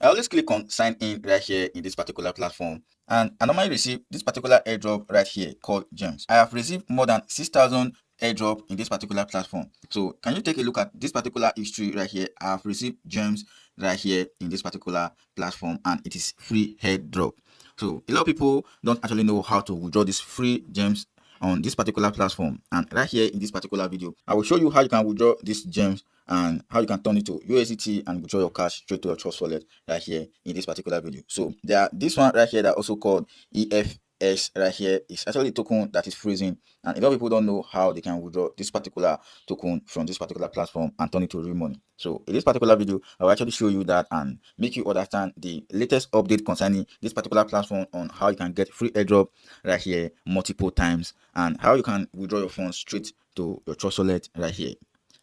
I always click on sign in right here in this particular platform, and I normally receive this particular airdrop right here called Gems. I have received more than 6,000 airdrop in this particular platform. So can you take a look at this particular history right here? I have received Gems right here in this particular platform, and it is free airdrop. So a lot of people don't actually know how to withdraw these free gems on this particular platform, and right here in this particular video I will show you how you can withdraw these gems and how you can turn it to USDT and withdraw your cash straight to your trust wallet right here in this particular video. So there are this one right here that also called EFS right here is actually a token that is freezing, and a lot of people don't know how they can withdraw this particular token from this particular platform and turn it to real money. So in this particular video I will actually show you that and make you understand the latest update concerning this particular platform on how you can get free airdrop right here multiple times and how you can withdraw your funds straight to your trust wallet right here.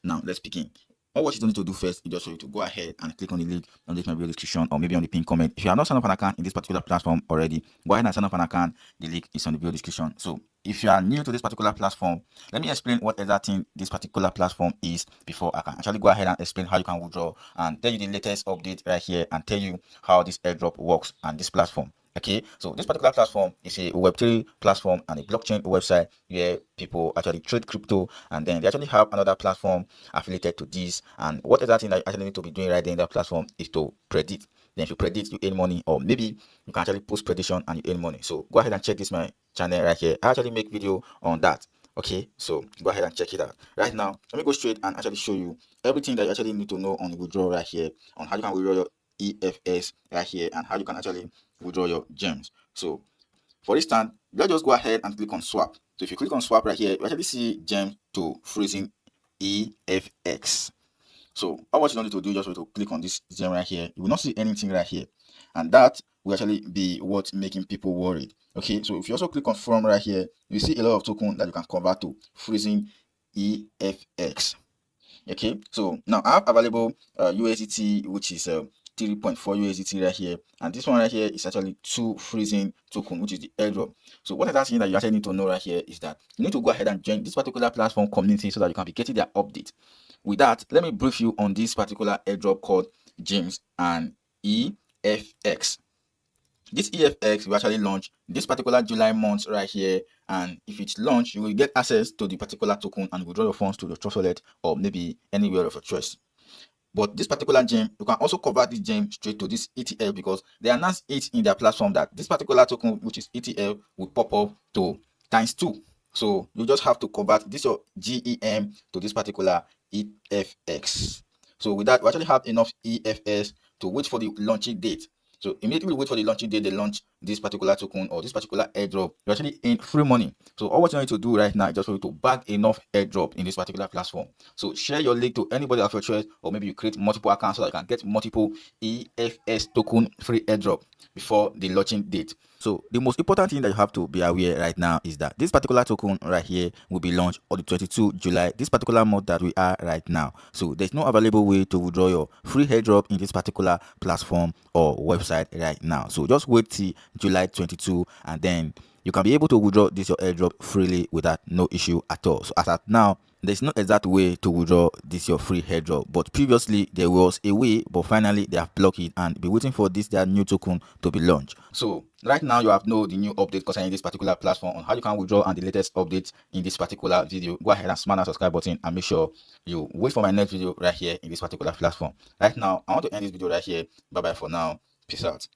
Now let's begin. All what you don't need to do first is just for you to go ahead and click on the link on this my video description or maybe on the pinned comment. If you have not signed up an account in this particular platform already, go ahead and sign up an account. The link is on the video description. So if you are new to this particular platform, let me explain what exactly this particular platform is before I can actually go ahead and explain how you can withdraw and tell you the latest update right here and tell you how this airdrop works on this platform. Okay, so this particular platform is a Web3 platform and a blockchain website where people actually trade crypto, and then they actually have another platform affiliated to this. And what is that thing that you actually need to be doing right there in that platform is to predict. Then if you predict, you earn money, or maybe you can actually post prediction and you earn money. So go ahead and check this my channel right here. I actually make video on that. Okay, so go ahead and check it out. Right now, let me go straight and actually show you everything that you actually need to know on the withdrawal right here, on how you can withdraw your EFS right here, and how you can actually withdraw your gems. So for instance, let's just go ahead and click on swap. So if you click on swap right here, you actually see gems to freezing EFX. So all what you don't need to do is just to click on this gem right here. You will not see anything right here, and that will actually be what's making people worried. Okay, so if you also click on from right here, you see a lot of token that you can convert to freezing EFX. Okay, so now I have available USDT, which is 3.4 USDT right here, and this one right here is actually 2 freezing token, which is the airdrop. So what is that thing that you actually need to know right here is that you need to go ahead and join this particular platform community so that you can be getting their update. With that, let me brief you on this particular airdrop called Gems and EFX. This EFX will actually launch this particular July month right here, and if it's launched, you will get access to the particular token and withdraw your funds to your trust wallet or maybe anywhere of your choice. But this particular gem, you can also convert this gem straight to this ETL because they announced it in their platform that this particular token, which is ETL, will pop up to ×2. So you just have to convert this your GEM to this particular EFX. So with that, we actually have enough EFS to wait for the launching date. So immediately wait for the launching date, they launch this particular token or this particular airdrop. You actually earn free money. So all what you need to do right now is just for you to bag enough airdrop in this particular platform. So share your link to anybody of your choice, or maybe you create multiple accounts so that you can get multiple EFS token free airdrop before the launching date. So the most important thing that you have to be aware right now is that this particular token right here will be launched on the 22 July, this particular month that we are right now. So there's no available way to withdraw your free airdrop in this particular platform or website right now. So just wait till July 22 and then you can be able to withdraw this your airdrop freely without no issue at all. So as at now, there's no exact way to withdraw this your free airdrop, but previously there was a way, but finally they have blocked it and be waiting for this their new token to be launched. So right now you have know the new update concerning this particular platform on how you can withdraw and the latest updates in this particular video. Go ahead and smash that subscribe button and make sure you wait for my next video right here in this particular platform. Right now I want to end this video right here. Bye bye for now. Peace out.